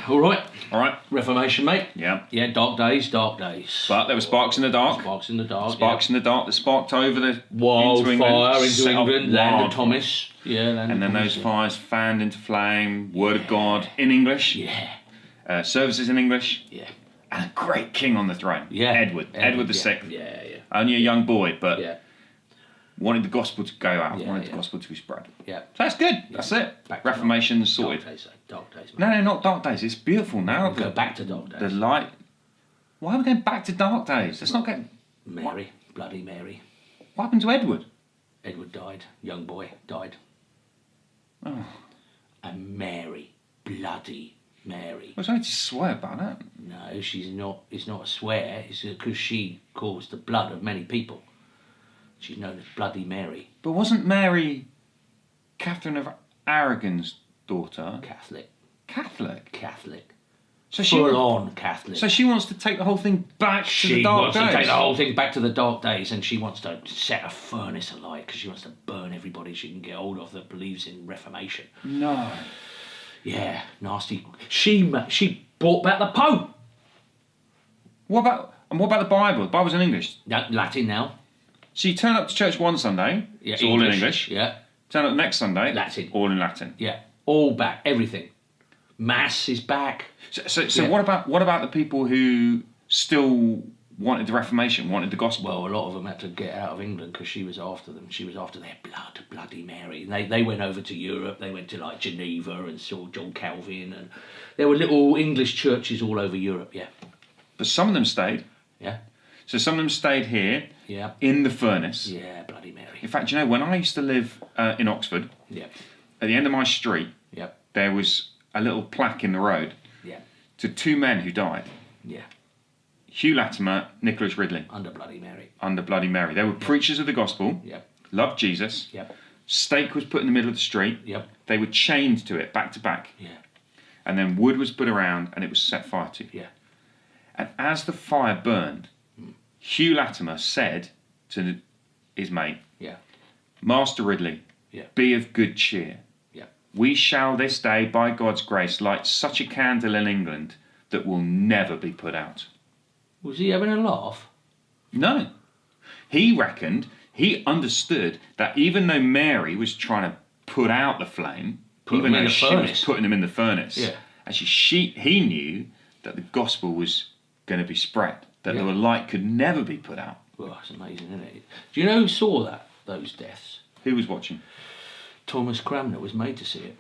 All right. All right. Reformation, mate. Yeah. Yeah, dark days, dark days. But there were sparks in the dark. Sparks in the dark. Sparks in the dark that sparked over the Wildfire into set off England, land of wildfire. Thomas. Yeah, land And of then Thomas, those fires fanned into flame. Word of God in English. Yeah. Services in English. Yeah. And a great king on the throne. Yeah. Edward the Sixth. Yeah. Only a young boy, but Yeah. wanted the gospel to go out. Yeah, wanted the yeah. gospel to be spread. Yeah. So that's good. That's it. Back to Reformation is sorted. Dark days, dark days. No, not dark days. It's beautiful now. We'll go back to dark days. The light. Why are we going back to dark days? Let's not get. Mary, bloody Mary. What happened to Edward? Edward died. Young boy died. Oh. And Mary, bloody Mary. I was only to swear about that. No, she's not. It's not a swear. It's because she caused the blood of many people. She's known as Bloody Mary. But wasn't Mary Catherine of Aragon's daughter? Catholic. Catholic. So Full on Catholic. So she wants to take the whole thing back to the She dark wants days. to take the whole thing back to the dark days, and she wants to set a furnace alight because she wants to burn everybody she can get hold of that believes in Reformation. No. Yeah, nasty. She brought back the Pope. What about the Bible? The Bible's in English. No, Latin now. So you turn up to church one Sunday, Yeah, it's all in English. Yeah, Turn up next Sunday, Latin. all in Latin. yeah, all back. Everything. Mass is back. So Yeah. what about the people who still wanted the Reformation, wanted the gospel? Well, a lot of them had to get out of England because she was after them. She was after their bloody Mary. And they went over to Europe. They went to like Geneva and saw John Calvin, and there were little English churches all over Europe. Yeah, But some of them stayed. yeah, So some of them stayed here yeah, in the furnace. yeah. Bloody Mary. In fact, you know, when I used to live in Oxford, Yeah, at the end of my street, yeah, there was a little plaque in the road yeah, to two men who died. yeah. Hugh Latimer, Nicholas Ridley, Under Bloody Mary. under Bloody Mary. They were preachers of the gospel, Yeah, loved Jesus. yeah, Stake was put in the middle of the street. yeah, They were chained to it, back to back. yeah, And then wood was put around and it was set fire to. yeah. And as the fire burned, Hugh Latimer said to his mate, Yeah. Master Ridley, Yeah. be of good cheer. Yeah. We shall this day, by God's grace, light such a candle in England that will never be put out. Was he having a laugh? No. He reckoned, he understood that even though Mary was trying to put out the flame, Put even him in though the she furnace. was putting him in the furnace, Yeah. actually he knew that the gospel was going to be spread, that Yeah. the light could never be put out. Well, that's amazing, isn't it? Do you know who saw those deaths? Who was watching? Thomas Cranmer was made to see it.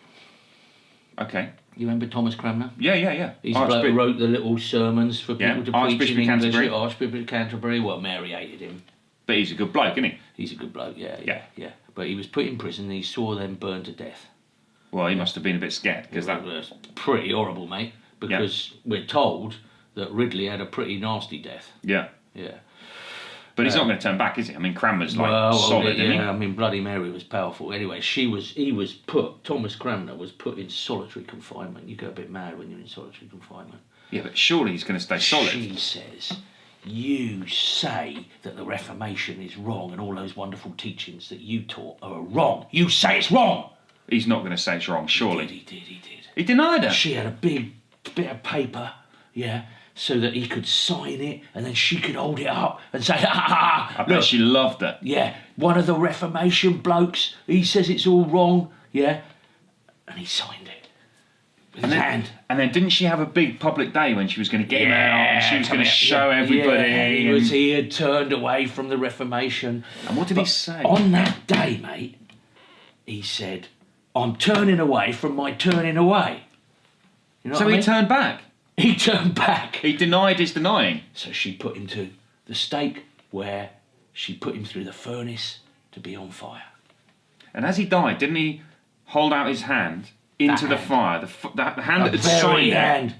Okay. You remember Thomas Cranmer? Yeah. He's the bloke who wrote the little sermons for Yeah, people to Archbishop preach in of English. Canterbury. Archbishop of Canterbury. Well, Mary hated him. But he's a good bloke, isn't he? He's a good bloke, yeah. Yeah. But he was put in prison and he saw them burned to death. Well, he must have been a bit scared because that. was pretty horrible, mate. Because we're told that Ridley had a pretty nasty death. Yeah. Yeah. But he's not going to turn back, is he? I mean, Cranmer's solid, isn't he? I mean, Bloody Mary was powerful. Anyway, Thomas Cranmer was put in solitary confinement. You go a bit mad when you're in solitary confinement. Yeah, but surely he's going to stay solid. She says, you say that the Reformation is wrong and all those wonderful teachings that you taught are wrong. You say it's wrong. He's not going to say it's wrong, surely. He did. He denied it. She had a big bit of paper, yeah, so that he could sign it and then she could hold it up and say, I bet she loved it. yeah, one of the Reformation blokes, he says it's all wrong, yeah, and he signed it with his hand. And then didn't she have a big public day when she was going to get him out and she was going to show everybody? Yeah, he had turned away from the Reformation. And what did he say? On that day, mate, he said, I'm turning away from my turning away. You know So what I he mean? turned back. He turned back. He denied his denying. So she put him to the stake where she put him through the furnace to be on fire. And as he died, didn't he hold out his hand into the fire? The hand that had very signed it. hand.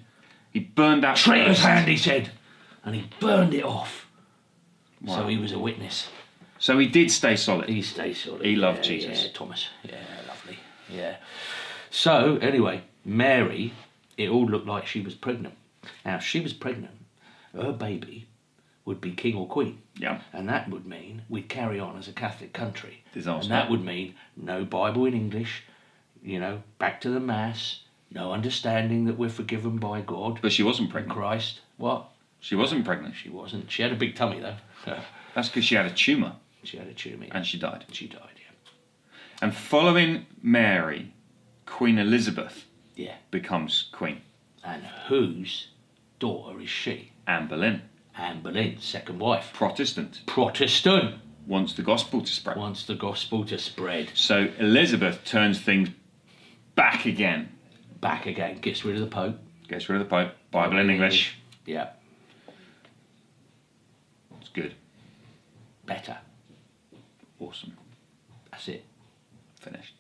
He burned out Traitor's first. hand, he said. And he burned it off. Wow. So he was a witness. So he did stay solid. He stayed solid. He loved Jesus. Yeah, Thomas. Yeah, lovely. Yeah. So, anyway, Mary, it all looked like she was pregnant. Now, if she was pregnant, her baby would be king or queen. Yeah. And that would mean we'd carry on as a Catholic country. Disaster. And that would mean no Bible in English, back to the Mass, No understanding that we're forgiven by God But she wasn't in pregnant. Christ. What? She wasn't pregnant. She wasn't. She had a big tummy, though. That's because she had a tumour She had a tumour. and she died. She died, yeah. And following Mary, Queen Elizabeth Yeah. becomes queen. And whose daughter is she? Anne Boleyn, Anne Boleyn, second wife. Protestant, Protestant. wants the gospel to spread. Wants the gospel to spread. So Elizabeth turns things back again. Back again. Gets rid of the Pope. Gets rid of the Pope. Bible in English. Yeah. It's good. Better. Awesome. That's it. Finished.